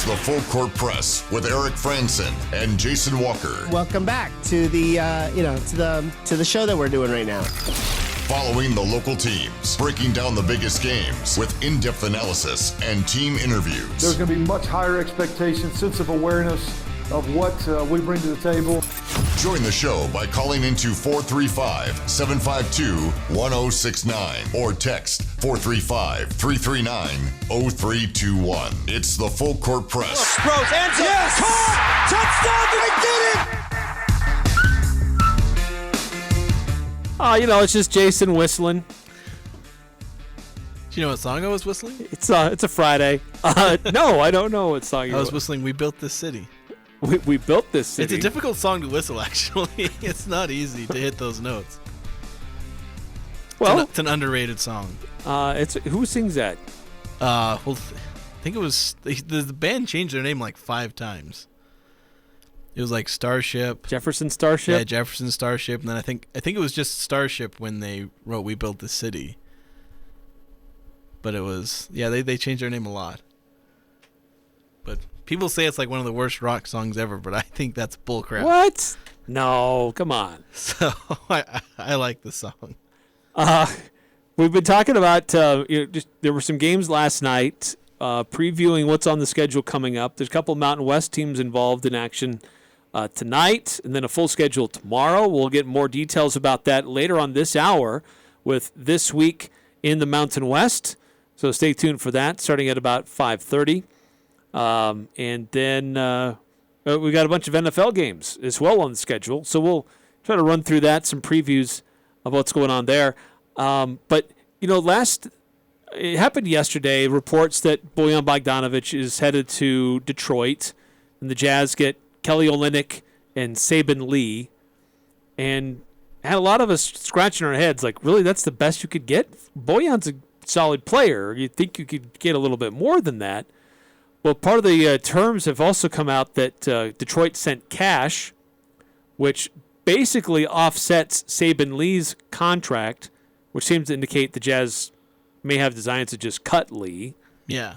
the Full Court Press with Eric Franson and Jason Walker. Welcome back to the to the show that we're doing right now. Following the local teams, breaking down the biggest games with in-depth analysis and team interviews. There's going to be much higher expectations, sense of awareness of what we bring to the table. Join the show by calling into 435-752-1069 or text 435-339-0321. It's the Full Court Press. Rose, hands up, yes! Caught! Touchdown! They did it! It's just Jason whistling. Do you know what song I was whistling? It's a Friday. No, I don't know what song I was whistling. We Built This City. We built this city. It's a difficult song to whistle, actually. It's not easy to hit those notes. Well, it's an underrated song. Who sings that? I think it was the band changed their name like 5 times. It was like Starship, Jefferson Starship. Yeah, Jefferson Starship, and then I think it was just Starship when they wrote "We Built This City." But it was they changed their name a lot. But people say it's like one of the worst rock songs ever, but I think that's bullcrap. What? No, come on. So I like the song. We've been talking about there were some games last night, previewing what's on the schedule coming up. There's a couple of Mountain West teams involved in action tonight, and then a full schedule tomorrow. We'll get more details about that later on this hour with This Week in the Mountain West. So stay tuned for that, starting at about 5:30. And then we got a bunch of NFL games as well on the schedule. So we'll try to run through that, some previews of what's going on there. But, it happened yesterday, reports that Bojan Bogdanovic is headed to Detroit, and the Jazz get Kelly Olynyk and Saban Lee. And had a lot of us scratching our heads, like, really, that's the best you could get? Bojan's a solid player. You'd think you could get a little bit more than that. Well, part of the terms have also come out that Detroit sent cash, which basically offsets Saban Lee's contract, which seems to indicate the Jazz may have designs to just cut Lee. Yeah.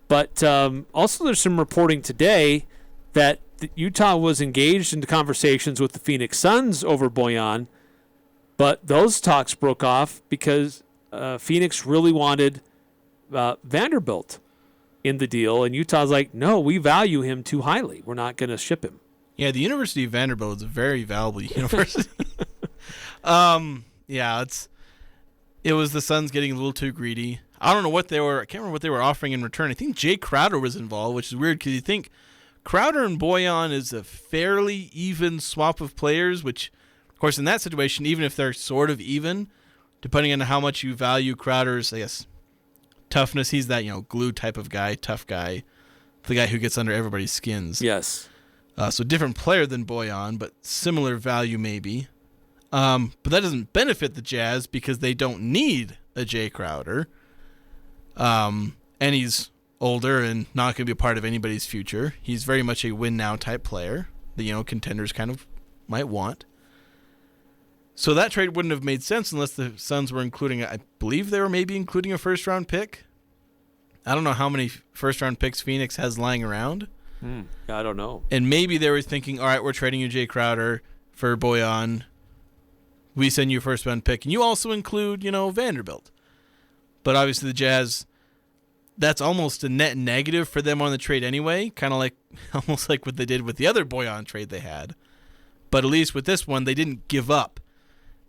But also there's some reporting today that Utah was engaged into conversations with the Phoenix Suns over Bojan, but those talks broke off because Phoenix really wanted Vanderbilt in the deal, and Utah's like, no, we value him too highly. We're not going to ship him. Yeah, the University of Vanderbilt is a very valuable university. It was the Suns getting a little too greedy. I don't know what I can't remember what they were offering in return. I think Jay Crowder was involved, which is weird because you think Crowder and Bojan is a fairly even swap of players, which, of course, in that situation, even if they're sort of even, depending on how much you value Crowder's, I guess, toughness, he's that, glue type of guy, tough guy, the guy who gets under everybody's skins. Yes. So different player than Bojan, but similar value maybe. But that doesn't benefit the Jazz because they don't need a Jay Crowder. And he's older and not going to be a part of anybody's future. He's very much a win-now type player that, contenders kind of might want. So that trade wouldn't have made sense unless the Suns were including, I believe they were maybe including a first-round pick. I don't know how many first-round picks Phoenix has lying around. I don't know. And maybe they were thinking, all right, we're trading you Jay Crowder for Bojan. We send you a first-round pick. And you also include, Vanderbilt. But obviously the Jazz, that's almost a net negative for them on the trade anyway, kind of almost like what they did with the other Bojan trade they had. But at least with this one, they didn't give up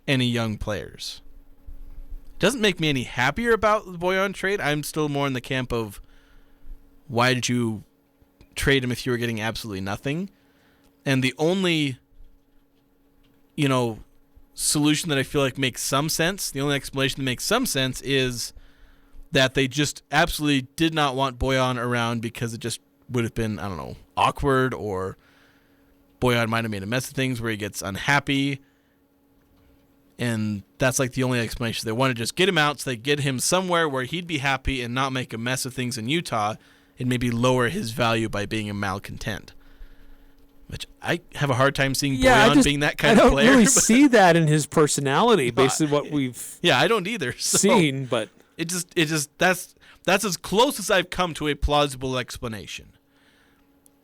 any young players. Doesn't make me any happier about the Bojan trade. I'm still more in the camp of why did you trade him if you were getting absolutely nothing? And the only, solution that I feel like makes some sense, the only explanation that makes some sense is that they just absolutely did not want Bojan around because it just would have been, awkward, or Bojan might have made a mess of things where he gets unhappy. And that's the only explanation. They want to just get him out so they get him somewhere where he'd be happy and not make a mess of things in Utah and maybe lower his value by being a malcontent. Which I have a hard time seeing Bojan being that kind of player. I don't really see that in his personality based on what we've I don't either. seen, but it just that's as close as I've come to a plausible explanation.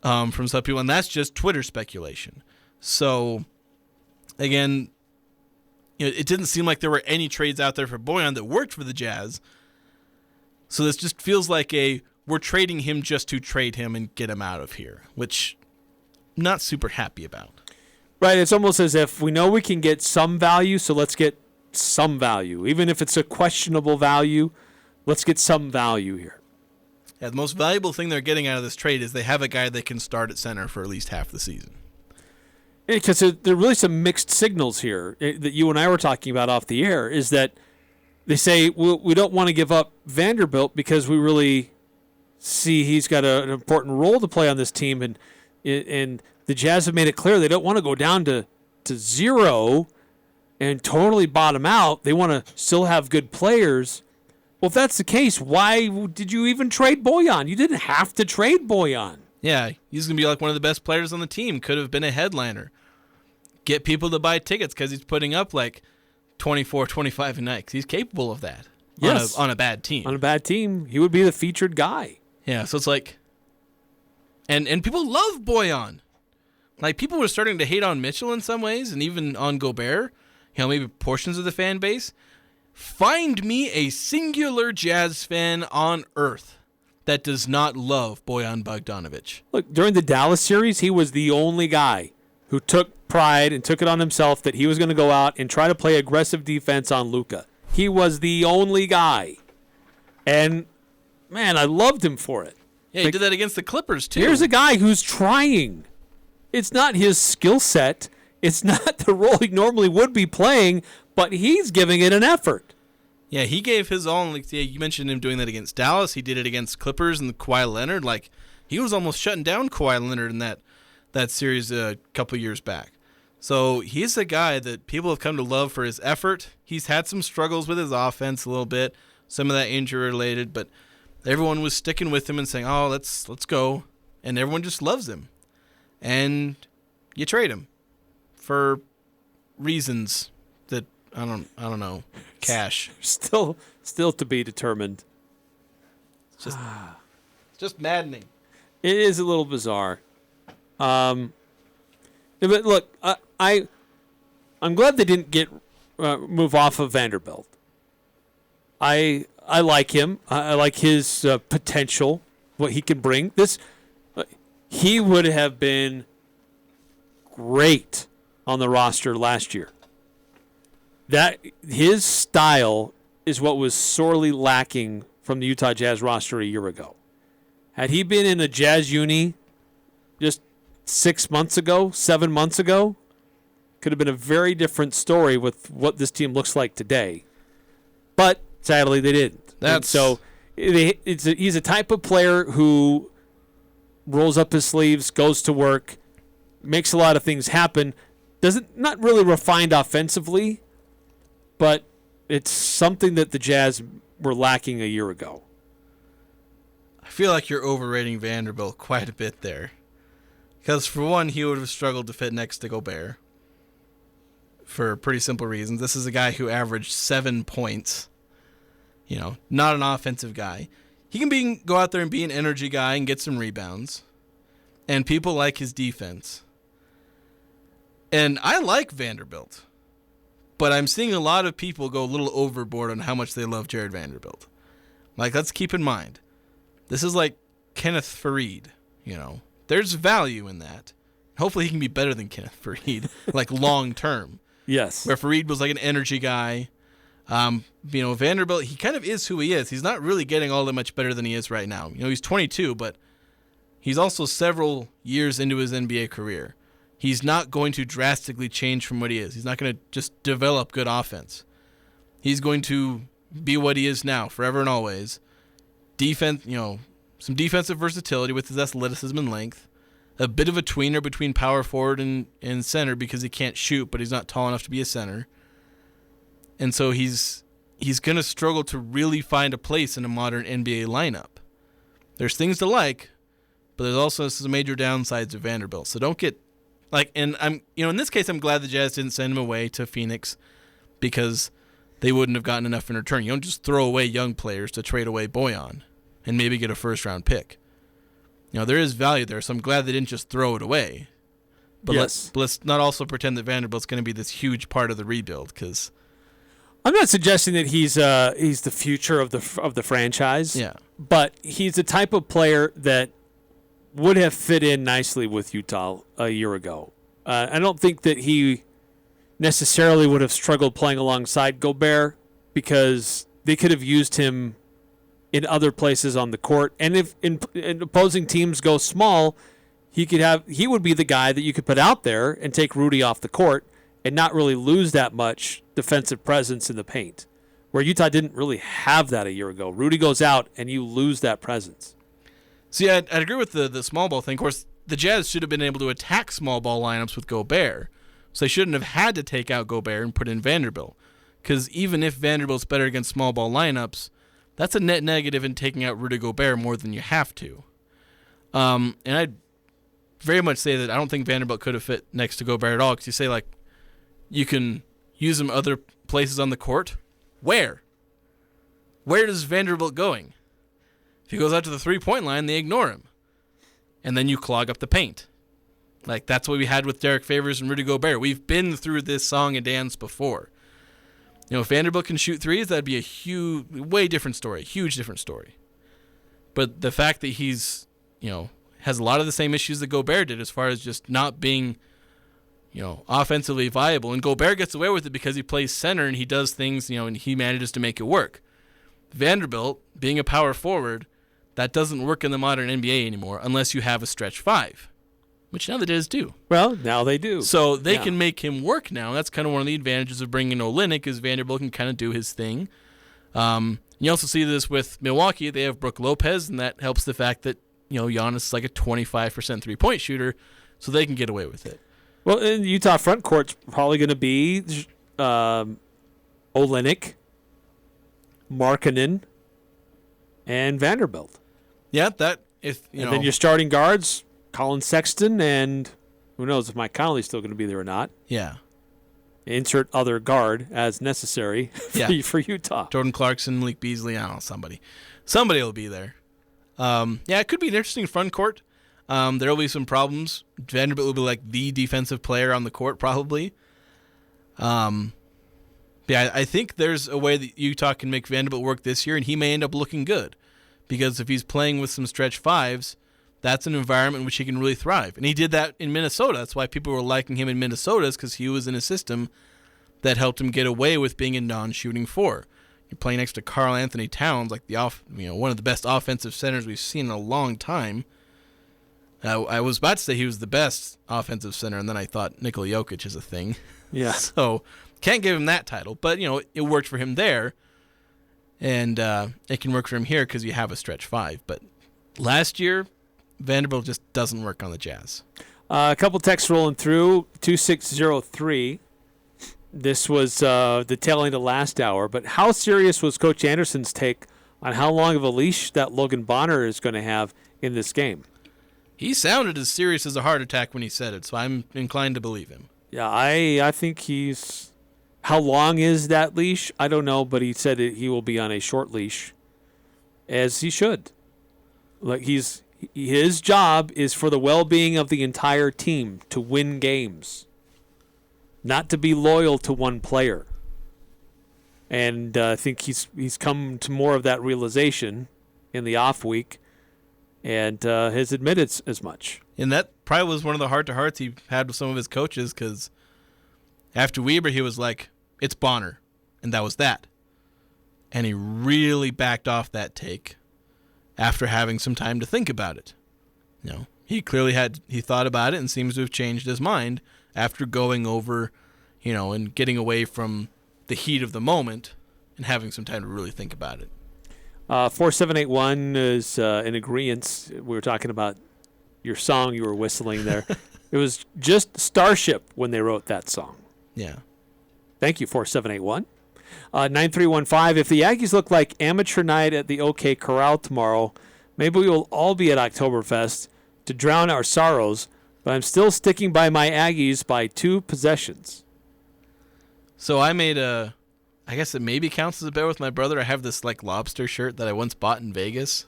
from some people, and that's just Twitter speculation. So, again, it didn't seem like there were any trades out there for Bojan that worked for the Jazz. So this just feels like we're trading him just to trade him and get him out of here, which I'm not super happy about. Right, it's almost as if we know we can get some value, so let's get some value. Even if it's a questionable value, let's get some value here. Yeah, the most valuable thing they're getting out of this trade is they have a guy they can start at center for at least half the season. Because there are really some mixed signals here that you and I were talking about off the air, is that they say we don't want to give up Vanderbilt because we really see he's got an important role to play on this team, and the Jazz have made it clear they don't want to go down to zero and totally bottom out. They want to still have good players. Well, if that's the case, why did you even trade Bojan? You didn't have to trade Bojan. Yeah, he's going to be like one of the best players on the team. Could have been a headliner. Get people to buy tickets because he's putting up like 24, 25 a night. 'Cause he's capable of that. Yes. On a bad team. On a bad team, he would be the featured guy. Yeah, so it's like... And people love Bojan. Like, people were starting to hate on Mitchell in some ways, and even on Gobert. Maybe portions of the fan base. Find me a singular Jazz fan on earth that does not love Bojan Bogdanović. Look, during the Dallas series, he was the only guy who took pride and took it on himself that he was going to go out and try to play aggressive defense on Luka. He was the only guy. And, man, I loved him for it. Yeah, he did that against the Clippers, too. Here's a guy who's trying. It's not his skill set. It's not the role he normally would be playing, but he's giving it an effort. Yeah, he gave his all. Like, yeah, you mentioned him doing that against Dallas. He did it against Clippers and Kawhi Leonard. Like, he was almost shutting down Kawhi Leonard in that series a couple years back. So he's a guy that people have come to love for his effort. He's had some struggles with his offense a little bit, some of that injury related, but everyone was sticking with him and saying, "Oh, let's go," and everyone just loves him. And you trade him for reasons that I don't know. Cash. Still to be determined. It's just maddening. It is a little bizarre. But look, I'm glad they didn't move off of Vanderbilt. I like him. I like his potential, what he can bring. He would have been great on the roster last year. That his style is what was sorely lacking from the Utah Jazz roster a year ago. Had he been in a Jazz uni just 7 months ago, could have been a very different story with what this team looks like today. But sadly, they didn't. So he's a type of player who rolls up his sleeves, goes to work, makes a lot of things happen. Not really refined offensively, but it's something that the Jazz were lacking a year ago. I feel like you're overrating Vanderbilt quite a bit there. Because, for one, he would have struggled to fit next to Gobert for pretty simple reasons. This is a guy who averaged 7 points. Not an offensive guy. He can go out there and be an energy guy and get some rebounds. And people like his defense. And I like Vanderbilt. But I'm seeing a lot of people go a little overboard on how much they love Jared Vanderbilt. Like, let's keep in mind, this is like Kenneth Faried, There's value in that. Hopefully he can be better than Kenneth Faried, like long term. Yes. Where Faried was like an energy guy. Vanderbilt, he kind of is who he is. He's not really getting all that much better than he is right now. He's 22, but he's also several years into his NBA career. He's not going to drastically change from what he is. He's not going to just develop good offense. He's going to be what he is now, forever and always. Defense, some defensive versatility with his athleticism and length. A bit of a tweener between power forward and center because he can't shoot, but he's not tall enough to be a center. And so he's going to struggle to really find a place in a modern NBA lineup. There's things to like, but there's also some major downsides of Vanderbilt. So don't get and I'm in this case I'm glad the Jazz didn't send him away to Phoenix because they wouldn't have gotten enough in return. You don't just throw away young players to trade away Bojan and maybe get a first round pick. there is value there, so I'm glad they didn't just throw it away. But Yes. let's not also pretend that Vanderbilt's going to be this huge part of the rebuild, because I'm not suggesting that he's the future of the franchise. Yeah. But he's the type of player that would have fit in nicely with Utah a year ago. I don't think that he necessarily would have struggled playing alongside Gobert, because they could have used him in other places on the court. And if in opposing teams go small, he would be the guy that you could put out there and take Rudy off the court and not really lose that much defensive presence in the paint, where Utah didn't really have that a year ago. Rudy goes out and you lose that presence. See, I'd agree with the small ball thing. Of course, the Jazz should have been able to attack small ball lineups with Gobert, so they shouldn't have had to take out Gobert and put in Vanderbilt. Because even if Vanderbilt's better against small ball lineups, that's a net negative in taking out Rudy Gobert more than you have to. And I'd very much say that I don't think Vanderbilt could have fit next to Gobert at all, because you say, like, you can use him other places on the court. Where? Where is Vanderbilt going? If he goes out to the three-point line, they ignore him. And then you clog up the paint. Like, that's what we had with Derek Favors and Rudy Gobert. We've been through this song and dance before. If Vanderbilt can shoot threes, that'd be a way different story, huge different story. But the fact that he's, has a lot of the same issues that Gobert did as far as just not being, offensively viable. And Gobert gets away with it because he plays center and he does things, and he manages to make it work. Vanderbilt, being a power forward, that doesn't work in the modern NBA anymore unless you have a stretch five, which now the Jazz do. Well, now they do. So they can make him work now. That's kind of one of the advantages of bringing Olynyk, is Vanderbilt can kind of do his thing. You also see this with Milwaukee. They have Brook Lopez, and that helps the fact that, Giannis is like a 25% three-point shooter, so they can get away with it. Well, in Utah front court's probably going to be Olynyk, Markkanen, and Vanderbilt. Yeah, that if and then your starting guards, Colin Sexton, and who knows if Mike Conley's still going to be there or not. Yeah. Insert other guard as necessary for Utah. Jordan Clarkson, Malik Beasley, I don't know, somebody will be there. It could be an interesting front court. There will be some problems. Vanderbilt will be like the defensive player on the court probably. I think there's a way that Utah can make Vanderbilt work this year, and he may end up looking good. Because if he's playing with some stretch fives, that's an environment in which he can really thrive. And he did that in Minnesota. That's why people were liking him in Minnesota, is because he was in a system that helped him get away with being a non-shooting four. You're playing next to Karl Anthony Towns, like one of the best offensive centers we've seen in a long time. I was about to say he was the best offensive center, and then I thought Nikola Jokic is a thing. Yeah. So can't give him that title, but it worked for him there, and it can work for him here because you have a stretch five. But last year, Vanderbilt just doesn't work on the Jazz. A couple texts rolling through. 2603. This was the tail end of last hour. But how serious was Coach Anderson's take on how long of a leash that Logan Bonner is going to have in this game? He sounded as serious as a heart attack when he said it, so I'm inclined to believe him. Yeah, I think he's... How long is that leash? I don't know, but he said he will be on a short leash, as he should. Like his job is for the well-being of the entire team, to win games, not to be loyal to one player. And I think he's come to more of that realization in the off week, and has admitted as much. And that probably was one of the heart-to-hearts he had with some of his coaches, because after Weber, he was like, it's Bonner, and that was that. And he really backed off that take after having some time to think about it. He clearly he thought about it and seems to have changed his mind after going over, and getting away from the heat of the moment and having some time to really think about it. 4781 is in agreement. We were talking about your song you were whistling there. It was just Starship when they wrote that song. Yeah. Thank you, 4781. 9315, if the Aggies look like amateur night at the OK Corral tomorrow, maybe we will all be at Oktoberfest to drown our sorrows, but I'm still sticking by my Aggies by 2 possessions. So I made I guess it maybe counts as a bet with my brother. I have this like lobster shirt that I once bought in Vegas.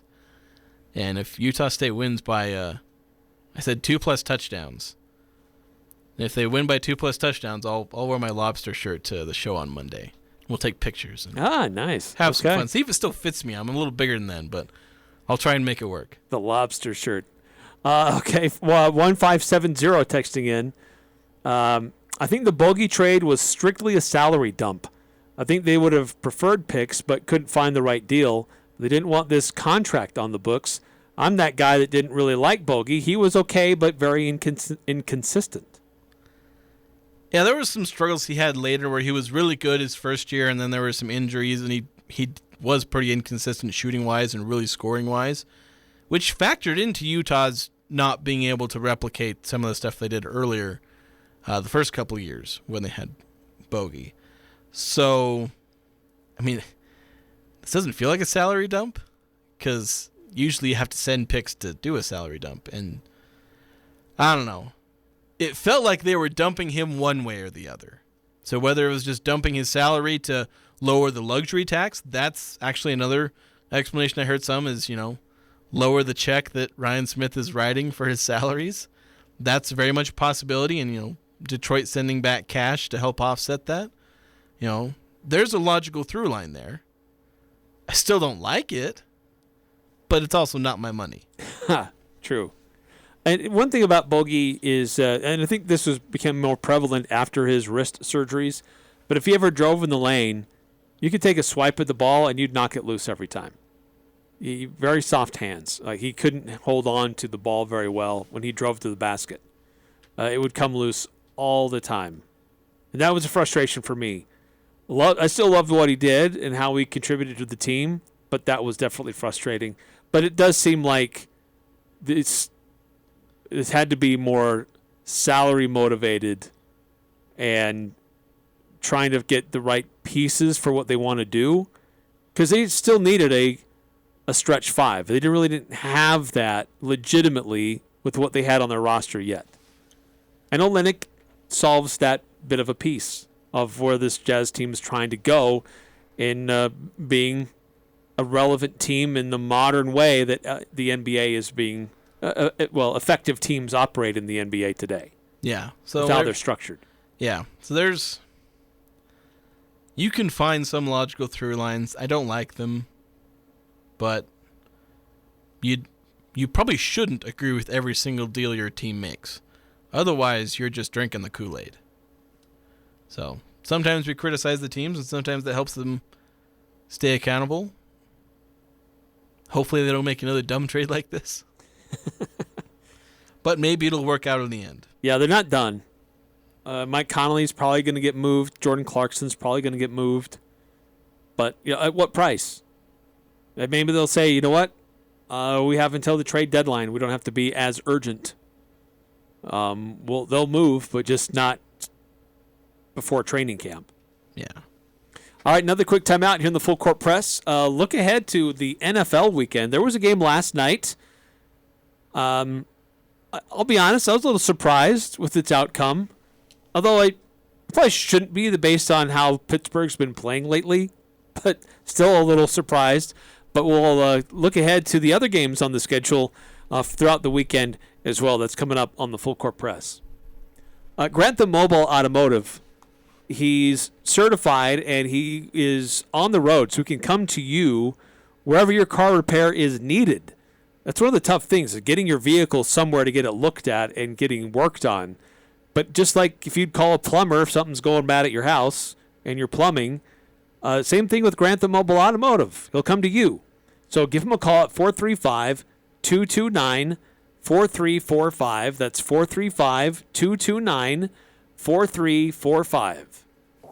And if Utah State wins by, I said 2+ touchdowns. And if they win by 2+ touchdowns, I'll wear my lobster shirt to the show on Monday. We'll take pictures and nice. have some fun. See if it still fits me. I'm a little bigger than then, but I'll try and make it work. The lobster shirt. Okay, 1570 texting in. I think the Bogey trade was strictly a salary dump. I think they would have preferred picks but couldn't find the right deal. They didn't want this contract on the books. I'm that guy that didn't really like Bogey. He was okay but very inconsistent. Yeah, there were some struggles he had later where he was really good his first year, and then there were some injuries, and he was pretty inconsistent shooting-wise and really scoring-wise, which factored into Utah's not being able to replicate some of the stuff they did earlier the first couple of years when they had Bogey. So, I mean, this doesn't feel like a salary dump because usually you have to send picks to do a salary dump, and I don't know. It felt like they were dumping him one way or the other. So whether it was just dumping his salary to lower the luxury tax, that's actually another explanation I heard some is, lower the check that Ryan Smith is writing for his salaries. That's very much a possibility, and, Detroit sending back cash to help offset that. There's a logical through line there. I still don't like it, but it's also not my money. True. And one thing about Bogey is, and I think this became more prevalent after his wrist surgeries, but if he ever drove in the lane, you could take a swipe at the ball and you'd knock it loose every time. Very soft hands. Like he couldn't hold on to the ball very well when he drove to the basket. It would come loose all the time. And that was a frustration for me. I still loved what he did and how he contributed to the team, but that was definitely frustrating. But it does seem like this had to be more salary motivated and trying to get the right pieces for what they want to do, because they still needed a stretch five. They really didn't have that legitimately with what they had on their roster yet. I know Olynyk solves that bit of a piece of where this Jazz team is trying to go in being a relevant team in the modern way that the NBA is being effective teams operate in the NBA today. Yeah. So how they're structured. Yeah. So you can find some logical through lines. I don't like them, but you probably shouldn't agree with every single deal your team makes. Otherwise, you're just drinking the Kool-Aid. So sometimes we criticize the teams, and sometimes that helps them stay accountable. Hopefully they don't make another dumb trade like this. But maybe it'll work out in the end. Yeah, they're not done. Mike Conley's probably going to get moved. Jordan Clarkson's probably going to get moved. But at what price? Maybe they'll say, you know what? We have until the trade deadline. We don't have to be as urgent. They'll move, but just not before training camp. Yeah. All right, another quick timeout here in the Full Court Press. Look ahead to the NFL weekend. There was a game last night. I'll be honest, I was a little surprised with its outcome. Although I probably shouldn't be based on how Pittsburgh's been playing lately. But still a little surprised. But we'll look ahead to the other games on the schedule throughout the weekend as well. That's coming up on the Full Court Press. Grantham Mobile Automotive. He's certified and he is on the road, so he can come to you wherever your car repair is needed. That's one of the tough things, is getting your vehicle somewhere to get it looked at and getting worked on. But just like if you'd call a plumber if something's going bad at your house and your plumbing, same thing with Grantham Mobile Automotive. He'll come to you. So give him a call at 435-229-4345. That's 435-229-4345.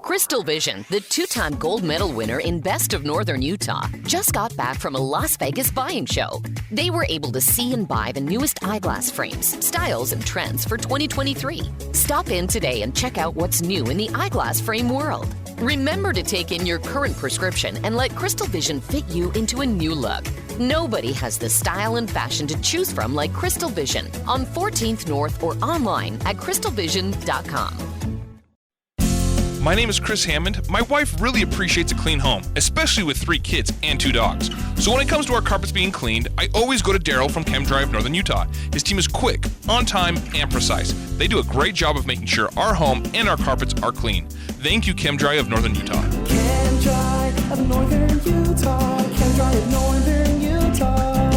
Crystal Vision, the two-time gold medal winner in Best of Northern Utah, just got back from a Las Vegas buying show. They were able to see and buy the newest eyeglass frames, styles, and trends for 2023. Stop in today and check out what's new in the eyeglass frame world. Remember to take in your current prescription and let Crystal Vision fit you into a new look. Nobody has the style and fashion to choose from like Crystal Vision on 14th North or online at crystalvision.com. My name is Chris Hammond. My wife really appreciates a clean home, especially with 3 kids and 2 dogs. So when it comes to our carpets being cleaned, I always go to Daryl from Chem Dry of Northern Utah. His team is quick, on time, and precise. They do a great job of making sure our home and our carpets are clean. Thank you, Chem Dry of Northern Utah. Chem Dry of Northern Utah. Chem Dry of Northern Utah.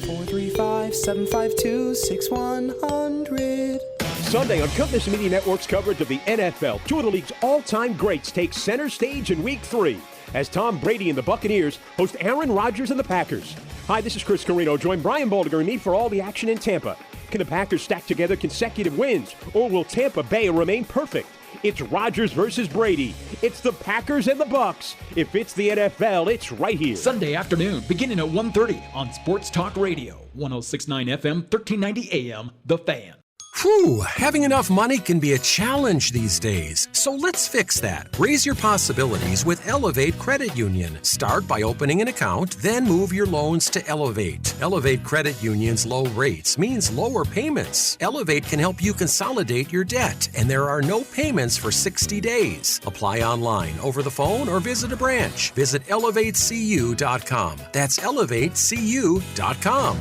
435-752-6100. Sunday on Compass Media Network's coverage of the NFL, 2 of the league's all-time greats take center stage in Week 3 as Tom Brady and the Buccaneers host Aaron Rodgers and the Packers. Hi, this is Chris Carino. Join Brian Baldinger and me for all the action in Tampa. Can the Packers stack together consecutive wins, or will Tampa Bay remain perfect? It's Rodgers versus Brady. It's the Packers and the Bucs. If it's the NFL, it's right here. Sunday afternoon, beginning at 1:30 on Sports Talk Radio, 106.9 FM, 1390 AM, The Fan. Whew, having enough money can be a challenge these days. So let's fix that. Raise your possibilities with Elevate Credit Union. Start by opening an account, then move your loans to Elevate. Elevate Credit Union's low rates means lower payments. Elevate can help you consolidate your debt, and there are no payments for 60 days. Apply online, over the phone, or visit a branch. Visit elevatecu.com. That's elevatecu.com.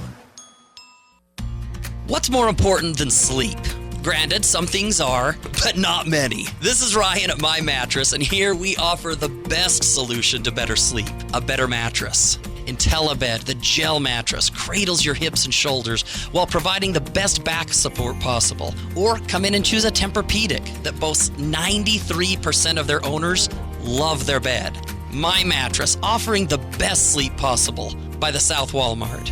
What's more important than sleep? Granted, some things are, but not many. This is Ryan at My Mattress, and here we offer the best solution to better sleep, a better mattress. IntelliBed, the gel mattress, cradles your hips and shoulders while providing the best back support possible. Or come in and choose a Tempur-Pedic that boasts 93% of their owners love their bed. My Mattress, offering the best sleep possible by the South Walmart.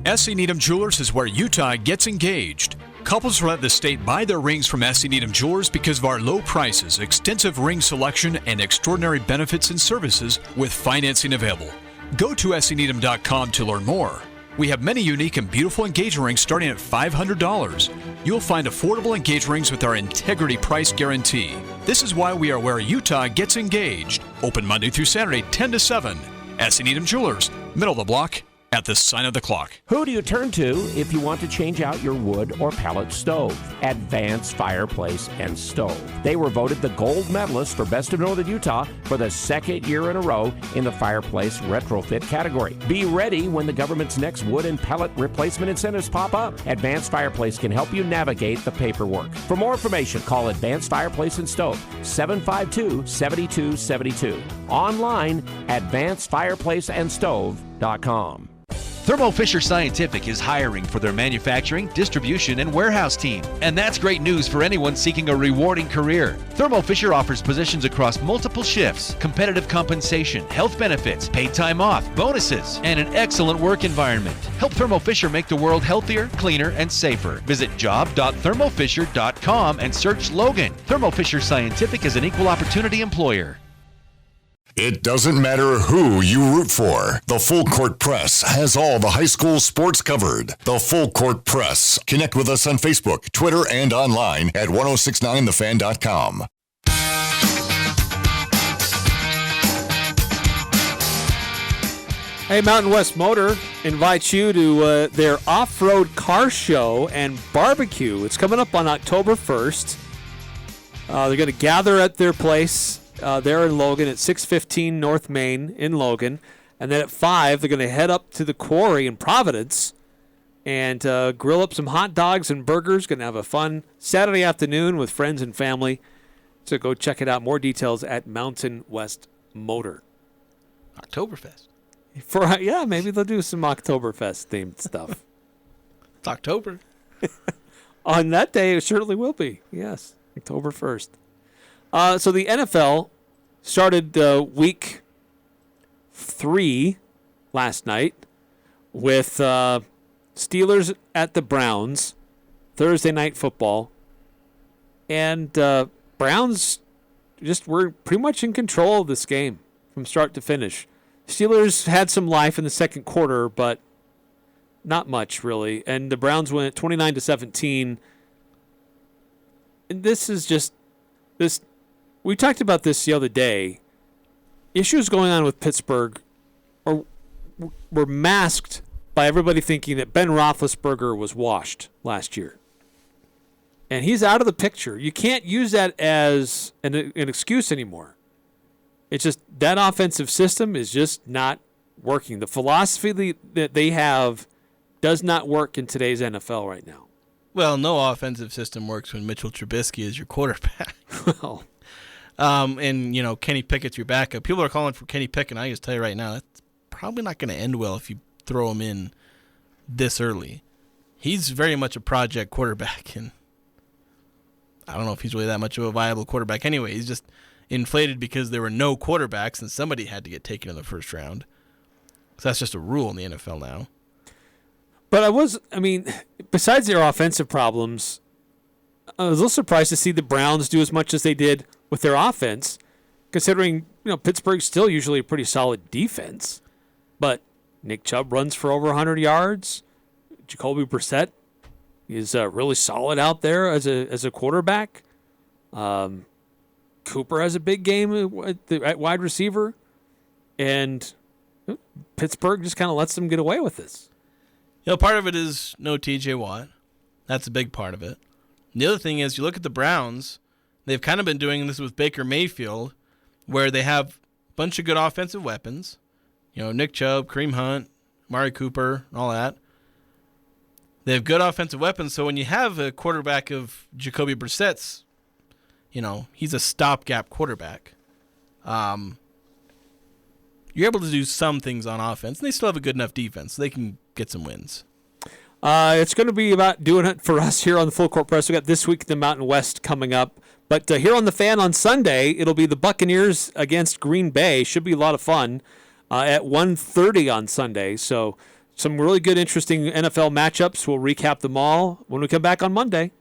S.C. Needham Jewelers is where Utah gets engaged. Couples throughout the state buy their rings from S.C. Needham Jewelers because of our low prices, extensive ring selection, and extraordinary benefits and services with financing available. Go to scneedham.com to learn more. We have many unique and beautiful engagement rings starting at $500. You'll find affordable engagement rings with our integrity price guarantee. This is why we are where Utah gets engaged. Open Monday through Saturday, 10 to 7. S.C. Needham Jewelers, middle of the block, at the sign of the clock. Who do you turn to if you want to change out your wood or pellet stove? Advanced Fireplace and Stove. They were voted the gold medalist for Best of Northern Utah for the 2nd year in a row in the fireplace retrofit category. Be ready when the government's next wood and pellet replacement incentives pop up. Advanced Fireplace can help you navigate the paperwork. For more information, call Advanced Fireplace and Stove, 752-7272. Online, advancedfireplaceandstove.com. Thermo Fisher Scientific is hiring for their manufacturing, distribution, and warehouse team. And that's great news for anyone seeking a rewarding career. Thermo Fisher offers positions across multiple shifts, competitive compensation, health benefits, paid time off, bonuses, and an excellent work environment. Help Thermo Fisher make the world healthier, cleaner, and safer. Visit job.thermofisher.com and search Logan. Thermo Fisher Scientific is an equal opportunity employer. It doesn't matter who you root for. The Full Court Press has all the high school sports covered. The Full Court Press. Connect with us on Facebook, Twitter, and online at 1069thefan.com. Hey, Mountain West Motor invites you to their off-road car show and barbecue. It's coming up on October 1st. They're going to gather at their place there in Logan at 615 North Main in Logan. And then at 5, they're going to head up to the quarry in Providence and grill up some hot dogs and burgers. Going to have a fun Saturday afternoon with friends and family. So go check it out. More details at Mountain West Motor. Oktoberfest. Yeah, maybe they'll do some Oktoberfest-themed stuff. It's October. On that day, it certainly will be. Yes, October 1st. So the NFL started week 3 last night with Steelers at the Browns, Thursday night football. And Browns just were pretty much in control of this game from start to finish. Steelers had some life in the second quarter, but not much really. And the Browns went 29-17. And this is just this. We talked about this the other day. Issues going on with Pittsburgh were masked by everybody thinking that Ben Roethlisberger was washed last year. and he's out of the picture. You can't use that as an excuse anymore. It's just that offensive system is just not working. The philosophy that they have does not work in today's NFL right now. Well, no offensive system works when Mitchell Trubisky is your quarterback. Well, and, Kenny Pickett's your backup. People are calling for Kenny Pickett, and I just tell you right now, that's probably not going to end well if you throw him in this early. He's very much a project quarterback, and I don't know if he's really that much of a viable quarterback anyway. He's just inflated because there were no quarterbacks, and somebody had to get taken in the first round. So that's just a rule in the NFL now. But besides their offensive problems, I was a little surprised to see the Browns do as much as they did with their offense, considering, Pittsburgh's still usually a pretty solid defense. But Nick Chubb runs for over 100 yards. Jacoby Brissett is really solid out there as a quarterback. Cooper has a big game at wide receiver. And Pittsburgh just kind of lets them get away with this. Part of it is no TJ Watt. That's a big part of it. And the other thing is, you look at the Browns, they've kind of been doing this with Baker Mayfield, where they have a bunch of good offensive weapons. Nick Chubb, Kareem Hunt, Amari Cooper, all that. They have good offensive weapons, so when you have a quarterback of Jacoby Brissett's, he's a stopgap quarterback. You're able to do some things on offense, and they still have a good enough defense, so they can get some wins. It's going to be about doing it for us here on the Full Court Press. We got This Week in the Mountain West coming up. But here on the Fan on Sunday, it'll be the Buccaneers against Green Bay. Should be a lot of fun at 1:30 on Sunday. So some really good, interesting NFL matchups. We'll recap them all when we come back on Monday.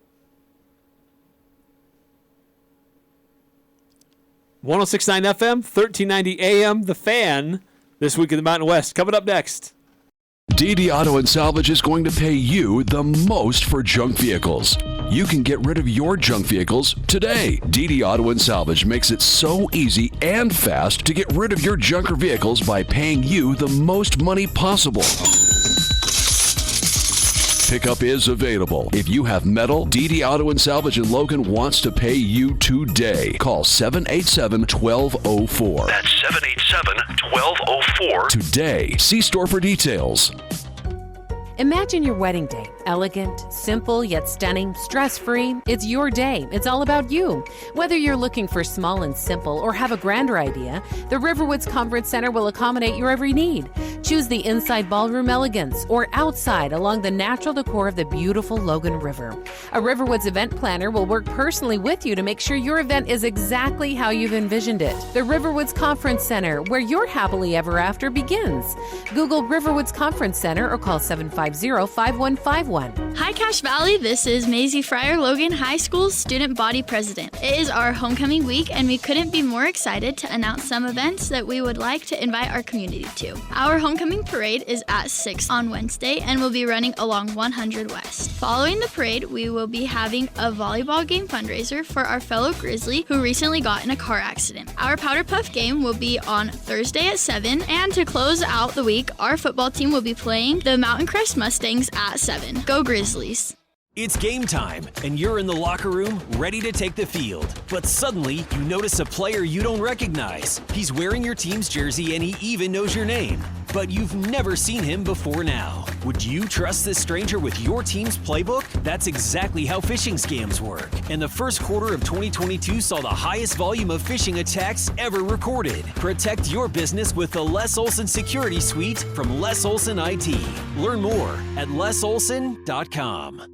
106.9 FM, 1390 AM, The Fan. This Week in the Mountain West. Coming up next. DD Auto and Salvage is going to pay you the most for junk vehicles. You can get rid of your junk vehicles today. DD Auto and Salvage makes it so easy and fast to get rid of your junker vehicles by paying you the most money possible. Pickup is available. If you have metal, DD Auto and Salvage in Logan wants to pay you today. Call 787-1204. That's 787-1204. Today. See store for details. Imagine your wedding day. Elegant, simple, yet stunning, stress-free. It's your day. It's all about you. Whether you're looking for small and simple or have a grander idea, the Riverwoods Conference Center will accommodate your every need. Choose the inside ballroom elegance or outside along the natural decor of the beautiful Logan River. A Riverwoods event planner will work personally with you to make sure your event is exactly how you've envisioned it. The Riverwoods Conference Center, where your happily ever after begins. Google Riverwoods Conference Center or call 750-5151. Hi Cache Valley, this is Maisie Fryer, Logan High School's student body president. It is our homecoming week and we couldn't be more excited to announce some events that we would like to invite our community to. Our homecoming parade is at 6 on Wednesday and will be running along 100 West. Following the parade, we will be having a volleyball game fundraiser for our fellow Grizzly who recently got in a car accident. Our Powder Puff game will be on Thursday at 7, and to close out the week, our football team will be playing the Mountain Crest Mustangs at 7. Go Grizzlies! It's game time, and you're in the locker room ready to take the field. But suddenly, you notice a player you don't recognize. He's wearing your team's jersey, and he even knows your name. But you've never seen him before now. Would you trust this stranger with your team's playbook? That's exactly how phishing scams work. And the first quarter of 2022 saw the highest volume of phishing attacks ever recorded. Protect your business with the Les Olson Security Suite from Les Olson IT. Learn more at lesolson.com.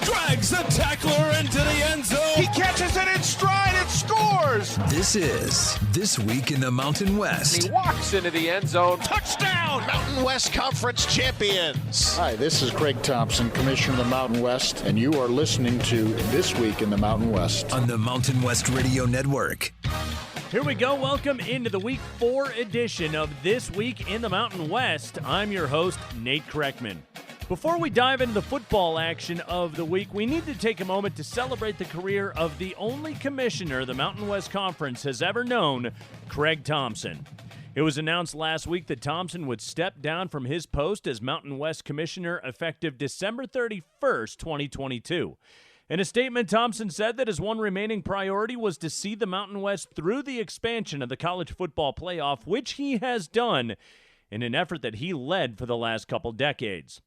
Drags the tackler into the end zone. He catches it in stride and scores. This is This Week in the Mountain West. He walks into the end zone. Touchdown, Mountain West Conference champions. Hi, this is Craig Thompson, Commissioner of the Mountain West, and you are listening to This Week in the Mountain West on the Mountain West Radio Network. Here we go. Welcome into the Week 4 edition of This Week in the Mountain West. I'm your host, Nate Kreckman. Before we dive into the football action of the week, we need to take a moment to celebrate the career of the only commissioner the Mountain West Conference has ever known, Craig Thompson. It was announced last week that Thompson would step down from his post as Mountain West Commissioner effective December 31st, 2022. In a statement, Thompson said that his one remaining priority was to see the Mountain West through the expansion of the college football playoff, which he has done in an effort that he led for the last couple decades.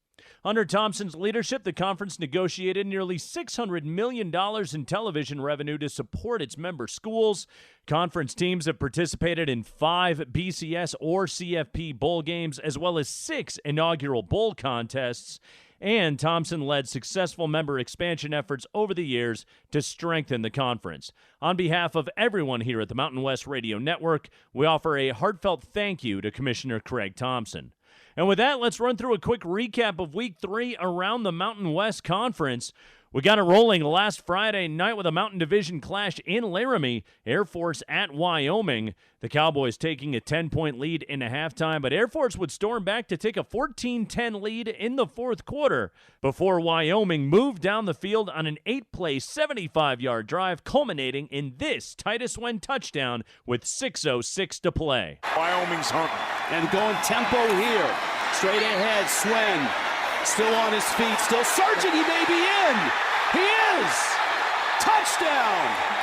Under Thompson's leadership, the conference negotiated nearly $600 million in television revenue to support its member schools. Conference teams have participated in 5 BCS or CFP bowl games, as well as 6 inaugural bowl contests. And Thompson led successful member expansion efforts over the years to strengthen the conference. On behalf of everyone here at the Mountain West Radio Network, we offer a heartfelt thank you to Commissioner Craig Thompson. And with that, let's run through a quick recap of Week 3 around the Mountain West Conference. We got it rolling last Friday night with a Mountain Division clash in Laramie, Air Force at Wyoming. The Cowboys taking a 10-point lead in a halftime, but Air Force would storm back to take a 14-10 lead in the fourth quarter before Wyoming moved down the field on an 8-play, 75-yard drive, culminating in this Titus Wen touchdown with 6:06 to play. Wyoming's hunting and going tempo here. Straight ahead, Swen. Still on his feet, still surging, he may be in. He is! Touchdown!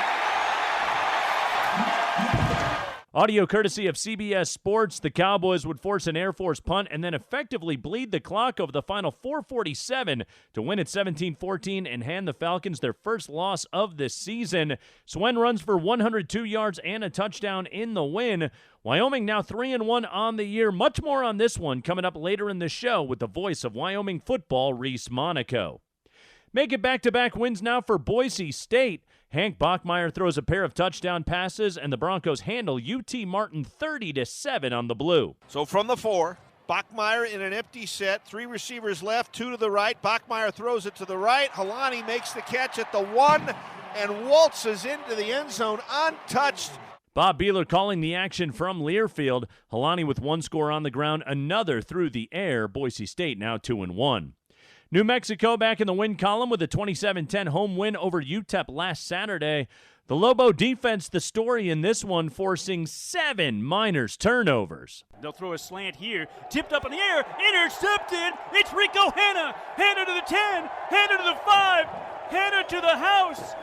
Audio courtesy of CBS Sports. The Cowboys would force an Air Force punt and then effectively bleed the clock over the final 4:47 to win at 17-14 and hand the Falcons their first loss of this season. Swen runs for 102 yards and a touchdown in the win. Wyoming now 3-1 on the year. Much more on this one coming up later in the show with the voice of Wyoming football, Reese Monaco. Make it back-to-back wins now for Boise State. Hank Bachmeier throws a pair of touchdown passes, and the Broncos handle UT Martin 30-7 on the Blue. So from the 4, Bachmeier in an empty set, 3 receivers left, 2 to the right. Bachmeier throws it to the right. Halani makes the catch at the 1 and waltzes into the end zone untouched. Bob Beeler calling the action from Learfield. Halani with 1 score on the ground, another through the air. Boise State now 2-1. New Mexico back in the win column with a 27-10 home win over UTEP last Saturday. The Lobo defense, the story in this one, forcing 7 Miners turnovers. They'll throw a slant here, tipped up in the air, intercepted. It's Rico Hanna. Hanna to the 10, Hanna to the 5, Hanna to the house.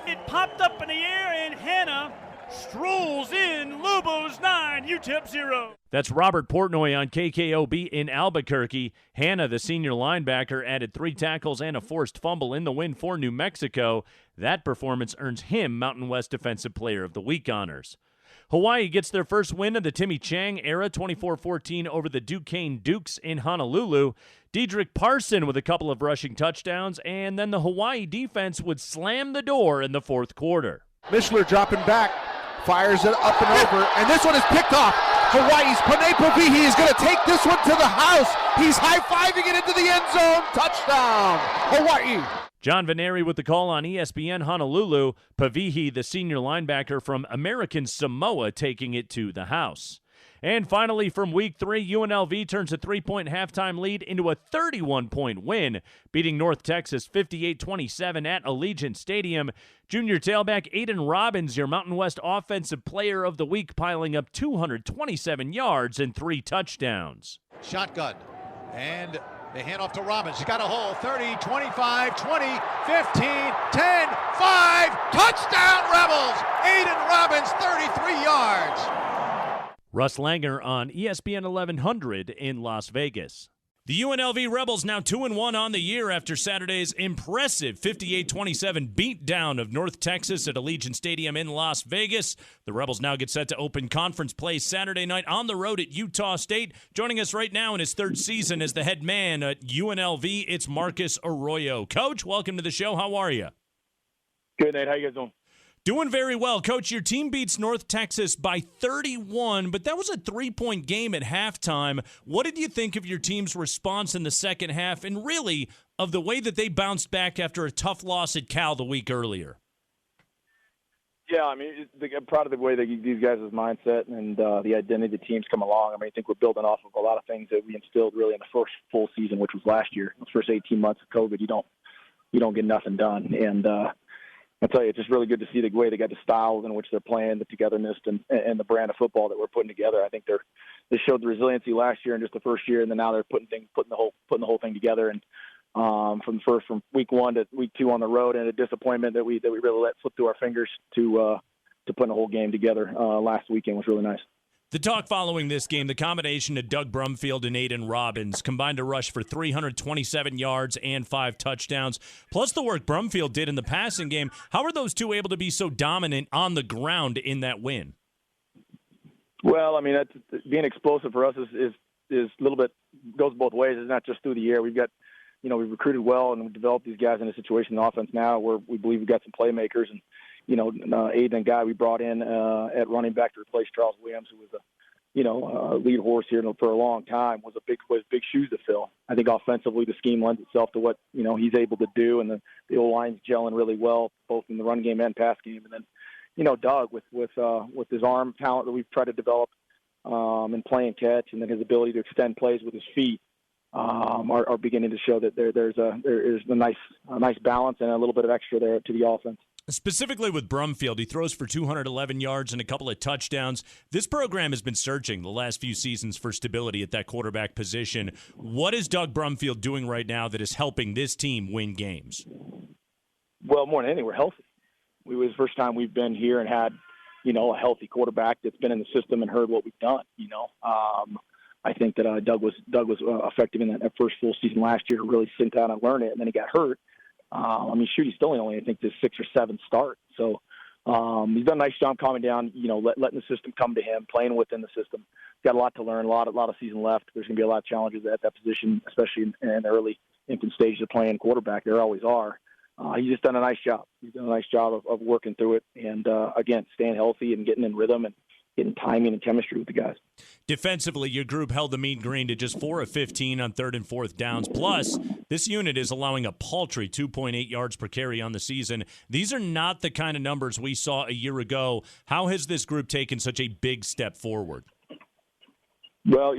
It popped up in the air, and Hanna strolls in. Lobos 9, UTEP 0. That's Robert Portnoy on KKOB in Albuquerque. Hanna, the senior linebacker, added 3 tackles and a forced fumble in the win for New Mexico. That performance earns him Mountain West Defensive Player of the Week honors. Hawaii gets their first win of the Timmy Chang era, 24-14 over the Duquesne Dukes in Honolulu. Dedrick Parson with a couple of rushing touchdowns, and then the Hawaii defense would slam the door in the fourth quarter. Mishler dropping back, fires it up and over, and this one is picked off. Hawaii's Panay Pavihi is going to take this one to the house. He's high-fiving it into the end zone. Touchdown, Hawaii. John Veneri with the call on ESPN Honolulu. Pavihi, the senior linebacker from American Samoa, taking it to the house. And finally, from Week 3, UNLV turns a 3-point halftime lead into a 31-point win, beating North Texas 58-27 at Allegiant Stadium. Junior tailback Aiden Robbins, your Mountain West Offensive Player of the Week, piling up 227 yards and 3 touchdowns. Shotgun, and they hand off to Robbins. He's got a hole, 30, 25, 20, 15, 10, 5. Touchdown, Rebels! Aiden Robbins, 33 yards. Russ Langer on ESPN 1100 in Las Vegas. The UNLV Rebels now 2-1 on the year after Saturday's impressive 58-27 beatdown of North Texas at Allegiant Stadium in Las Vegas. The Rebels now get set to open conference play Saturday night on the road at Utah State. Joining us right now in his 3rd season as the head man at UNLV, it's Marcus Arroyo. Coach, welcome to the show. How are you? Good, Nate. How you guys doing? Doing very well. Coach, your team beats North Texas by 31, but that was a 3-point game at halftime. What did you think of your team's response in the second half and really of the way that they bounced back after a tough loss at Cal the week earlier? Yeah, I mean, I'm proud of the way that these guys' mindset and the identity the team's come along. I mean, I think we're building off of a lot of things that we instilled really in the first full season, which was last year. The first 18 months of COVID, you don't get nothing done. And I'll tell you, it's just really good to see the way they got the styles in which they're playing, the togetherness, and the brand of football that we're putting together. I think they showed the resiliency last year and just the first year, and then now they're putting the whole thing together. And from week 1 to week 2 on the road, and a disappointment that we really let slip through our fingers to put a whole game together last weekend was really nice. The talk following this game, the combination of Doug Brumfield and Aiden Robbins combined to rush for 327 yards and 5 touchdowns, plus the work Brumfield did in the passing game. How are those two able to be so dominant on the ground in that win? Well, I mean, being explosive for us is a little bit goes both ways. It's not just through the air. We've got, we've recruited well and we've developed these guys in a situation in offense now where we believe we've got some playmakers. And Aiden, guy we brought in at running back to replace Charles Williams, who was a lead horse here for a long time, was big shoes to fill. I think offensively the scheme lends itself to what he's able to do, and the old line's gelling really well, both in the run game and pass game. And then Doug with his arm talent that we've tried to develop and play and catch, and then his ability to extend plays with his feet are beginning to show that there's a nice balance and a little bit of extra there to the offense. Specifically with Brumfield, he throws for 211 yards and a couple of touchdowns. This program has been searching the last few seasons for stability at that quarterback position. What is Doug Brumfield doing right now that is helping this team win games? Well, more than anything, we're healthy. It was the first time we've been here and had, a healthy quarterback that's been in the system and heard what we've done. I think that Doug was effective in that first full season last year to really sit down and learn it, and then he got hurt. He's still only, I think, this 6 or 7 start. So he's done a nice job calming down, letting the system come to him, playing within the system. He's got a lot to learn, a lot of season left. There's going to be a lot of challenges at that position, especially in the early infant stages of playing quarterback. There always are. He's just done a nice job. He's done a nice job of working through it and, again, staying healthy and getting in rhythm and getting timing and chemistry with the guys. Defensively, your group held the Mean Green to just 4 of 15 on 3rd and 4th downs. Plus, this unit is allowing a paltry 2.8 yards per carry on the season. These are not the kind of numbers we saw a year ago. How has this group taken such a big step forward? Well,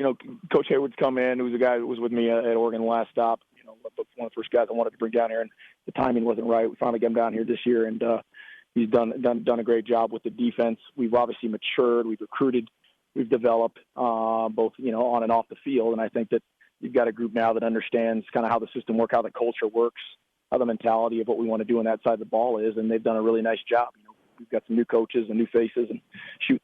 Coach Hayward's come in, who's a guy who was with me at Oregon last stop. One of the first guys I wanted to bring down here, and the timing wasn't right. We finally got him down here this year, and he's done a great job with the defense. We've obviously matured. We've recruited. We've developed both, on and off the field. And I think that you've got a group now that understands kind of how the system works, how the culture works, how the mentality of what we want to do on that side of the ball is. And they've done a really nice job. We've got some new coaches and new faces and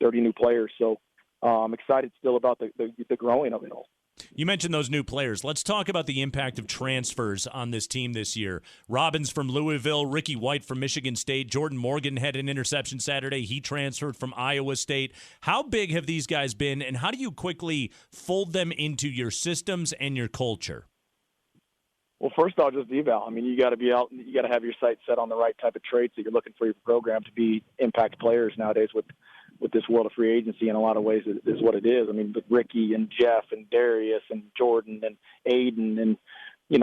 30 new players. So I'm excited still about the growing of it all. You mentioned those new players. Let's talk about the impact of transfers on this team this year. Robbins from Louisville, Ricky White from Michigan State, Jordan Morgan had an interception Saturday. He transferred from Iowa State. How big have these guys been, and how do you quickly fold them into your systems and your culture? Well, first I'll just eval. I mean, you got to be out. You got to have your sights set on the right type of traits that you're looking for your program to be impact players nowadays with this world of free agency in a lot of ways is what it is. I mean, with Ricky and Jeff and Darius and Jordan and Aiden and,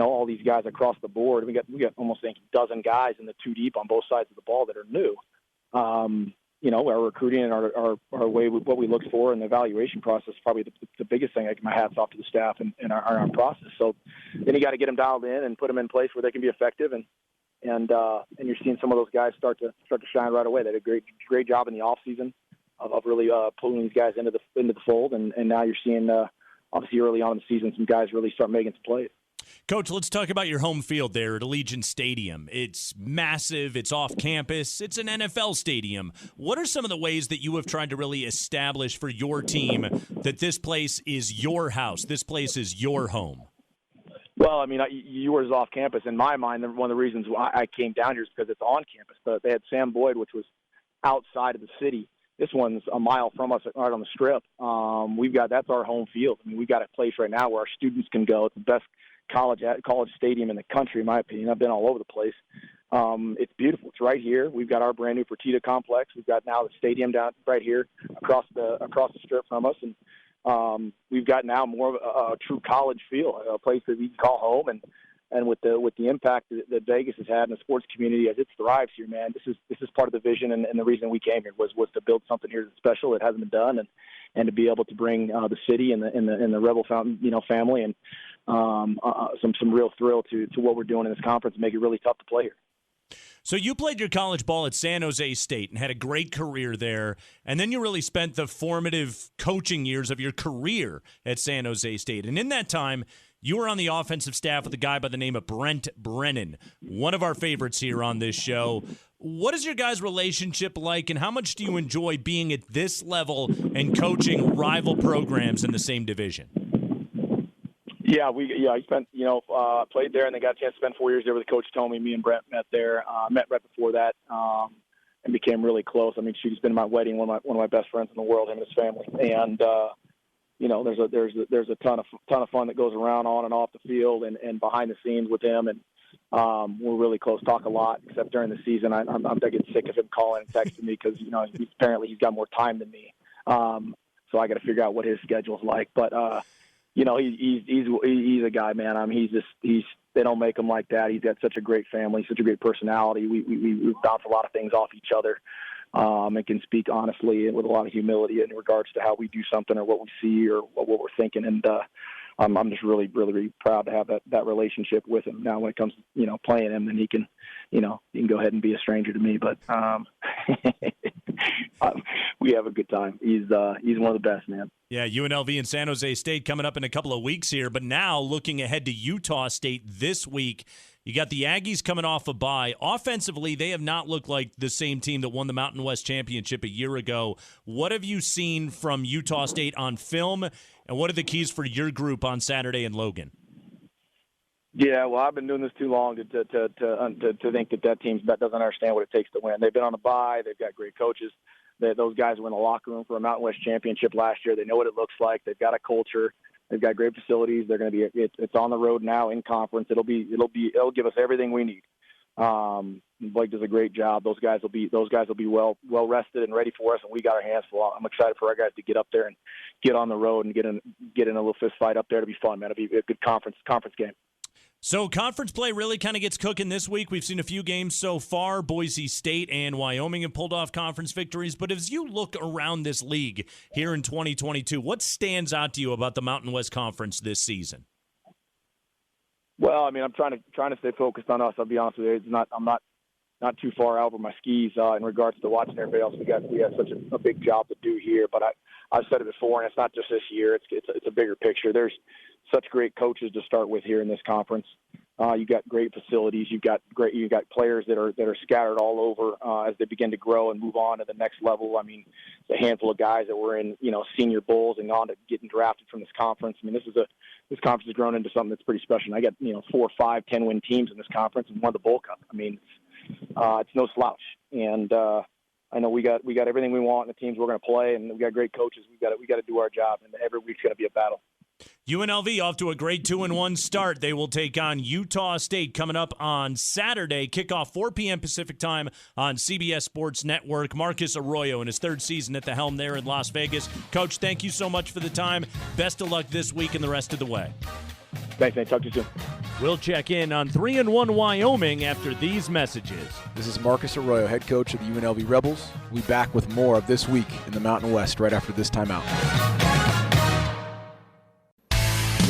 all these guys across the board. We got almost a dozen guys in the 2 deep on both sides of the ball that are new. Our recruiting and our way, what we look for and the evaluation process is probably the biggest thing. I give my hats off to the staff and our process. So then you got to get them dialed in and put them in place where they can be effective. And you're seeing some of those guys start to shine right away. They did a great job in the off season of really pulling these guys into the fold, and now you're seeing obviously early on in the season some guys really start making some plays. Coach, let's talk about your home field there at Allegiant Stadium. It's massive. It's off campus. It's an NFL stadium. What are some of the ways that you have tried to really establish for your team that this place is your house, this place is your home? Well, I mean, yours is off campus. In my mind, one of the reasons why I came down here is because it's on campus. They had Sam Boyd, which was outside of the city. This one's a mile from us, right on the Strip. That's our home field. I mean, we've got a place right now where our students can go. It's the best college stadium in the country, in my opinion. I've been all over the place. It's beautiful. It's right here. We've got our brand new Fertitta complex. We've got now the stadium down right here across the Strip from us, and we've got now more of a true college feel, a place that we can call home. And with the impact that Vegas has had in the sports community as it thrives here, man, this is part of the vision and the reason we came here was to build something here that's special that hasn't been done, and to be able to bring the city and the Rebel Fountain family and some real thrill to what we're doing in this conference and make it really tough to play here. So you played your college ball at San Jose State and had a great career there, and then you really spent the formative coaching years of your career at San Jose State. And in that time, You were on the offensive staff with a guy by the name of Brent Brennan, one of our favorites here on this show. What is your guys' relationship like, and how much do you enjoy being at this level and coaching rival programs in the same division? Yeah, I spent, played there and then got a chance to spend 4 years there with Coach Tomey. Me and Brent met there, met right before that, and became really close. I mean, she's been at my wedding, one of my best friends in the world, him and his family. And, there's a ton of fun that goes around on and off the field and behind the scenes with him. And we're really close, talk a lot, except during the season. I get sick of him calling and texting me because, apparently he's got more time than me. So I got to figure out what his schedule's like. But, he's a guy, man. I mean, they don't make him like that. He's got such a great family, such a great personality. We bounce a lot of things off each other, and can speak honestly and with a lot of humility in regards to how we do something or what we see or what we're thinking. And I'm just really, really, really proud to have that relationship with him. Now, when it comes to playing him, then he can go ahead and be a stranger to me. But we have a good time. He's one of the best, man. Yeah, UNLV and San Jose State coming up in a couple of weeks here. But now looking ahead to Utah State this week, you got the Aggies coming off a bye. Offensively, they have not looked like the same team that won the Mountain West Championship a year ago. What have you seen from Utah State on film, and what are the keys for your group on Saturday in Logan? Yeah, well, I've been doing this too long to think that team doesn't understand what it takes to win. They've been on a bye. They've got great coaches. Those guys were in the locker room for a Mountain West Championship last year. They know what it looks like. They've got a culture. They've got great facilities. They're going to be. It's on the road now in conference. It'll give us everything we need. Blake does a great job. Those guys will be well rested and ready for us, and we got our hands full. I'm excited for our guys to get up there and get on the road and get in a little fist fight up there. To be fun, man. It'll be a good conference game. So conference play really kind of gets cooking this week. We've seen a few games so far. Boise State and Wyoming have pulled off conference victories. But as you look around this league here in 2022, what stands out to you about the Mountain West Conference this season? Well, I mean, I'm trying to stay focused on us. I'll be honest with you. I'm not too far out over my skis in regards to watching everybody else. We have such a big job to do here. But I've said it before, and it's not just this year. It's a bigger picture. There's such great coaches to start with here in this conference. You've got great facilities. You've got players that are scattered all over as they begin to grow and move on to the next level. I mean, a handful of guys that were in senior bowls and on to getting drafted from this conference. I mean, this conference has grown into something that's pretty special. And I got 4, 5, 10-win teams in this conference and won the Bowl Cup. I mean, it's no slouch. And I know we got everything we want in the teams we're going to play, and we got great coaches. We got to do our job, and every week's going to be a battle. UNLV off to a great 2-1 start. They will take on Utah State coming up on Saturday. Kickoff 4 p.m. Pacific time on CBS Sports Network. Marcus Arroyo in his third season at the helm there in Las Vegas. Coach, thank you so much for the time. Best of luck this week and the rest of the way. Thanks, Nate. Talk to you soon. We'll check in on 3-1 Wyoming after these messages. This is Marcus Arroyo, head coach of the UNLV Rebels. We'll be back with more of This Week in the Mountain West right after this timeout.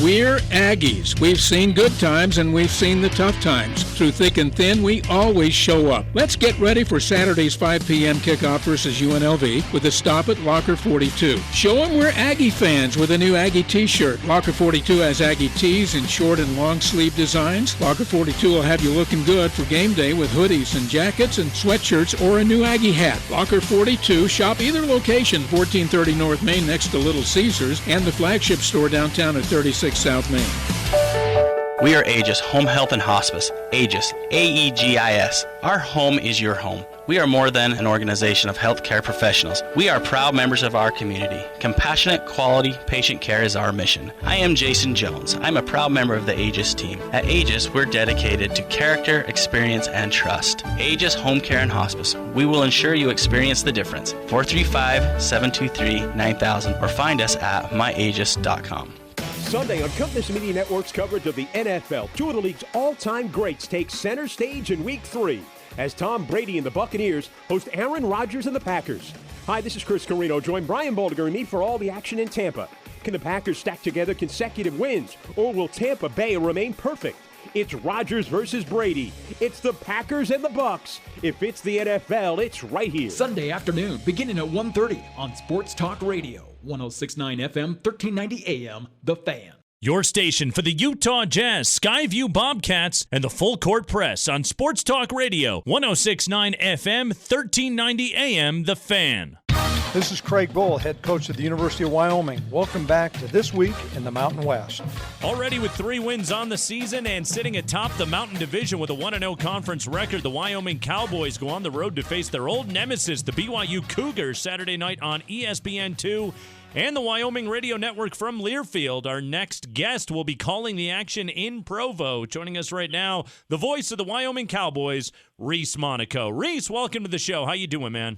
We're Aggies. We've seen good times and we've seen the tough times. Through thick and thin, we always show up. Let's get ready for Saturday's 5 p.m. kickoff versus UNLV with a stop at Locker 42. Show them we're Aggie fans with a new Aggie t-shirt. Locker 42 has Aggie tees in short and long sleeve designs. Locker 42 will have you looking good for game day with hoodies and jackets and sweatshirts or a new Aggie hat. Locker 42, shop either location, 1430 North Main next to Little Caesars, and the flagship store downtown at 36 South Main. We are Aegis Home Health and Hospice. Aegis, A-E-G-I-S. Our home is your home. We are more than an organization of healthcare professionals. We are proud members of our community. Compassionate, quality patient care is our mission. I am Jason Jones. I'm a proud member of the Aegis team. At Aegis, we're dedicated to character, experience, and trust. Aegis Home Care and Hospice. We will ensure you experience the difference. 435-723-9000 or find us at myaegis.com. Sunday on Compass Media Network's coverage of the NFL, two of the league's all-time greats take center stage in Week 3 as Tom Brady and the Buccaneers host Aaron Rodgers and the Packers. Hi, this is Chris Carino. Join Brian Baldinger and me for all the action in Tampa. Can the Packers stack together consecutive wins, or will Tampa Bay remain perfect? It's Rodgers versus Brady. It's the Packers and the Bucs. If it's the NFL, it's right here. Sunday afternoon, beginning at 1:30 on Sports Talk Radio, 106.9 FM, 1390 AM, The Fan. Your station for the Utah Jazz, Skyview Bobcats, and the Full Court Press on Sports Talk Radio, 106.9 FM, 1390 AM, The Fan. This is Craig Bull, head coach of the University of Wyoming. Welcome back to This Week in the Mountain West. Already with 3 wins on the season and sitting atop the Mountain Division with a 1-0 conference record, the Wyoming Cowboys go on the road to face their old nemesis, the BYU Cougars, Saturday night on ESPN2 and the Wyoming Radio Network from Learfield. Our next guest will be calling the action in Provo. Joining us right now, the voice of the Wyoming Cowboys, Reese Monaco. Reese, welcome to the show. How you doing, man?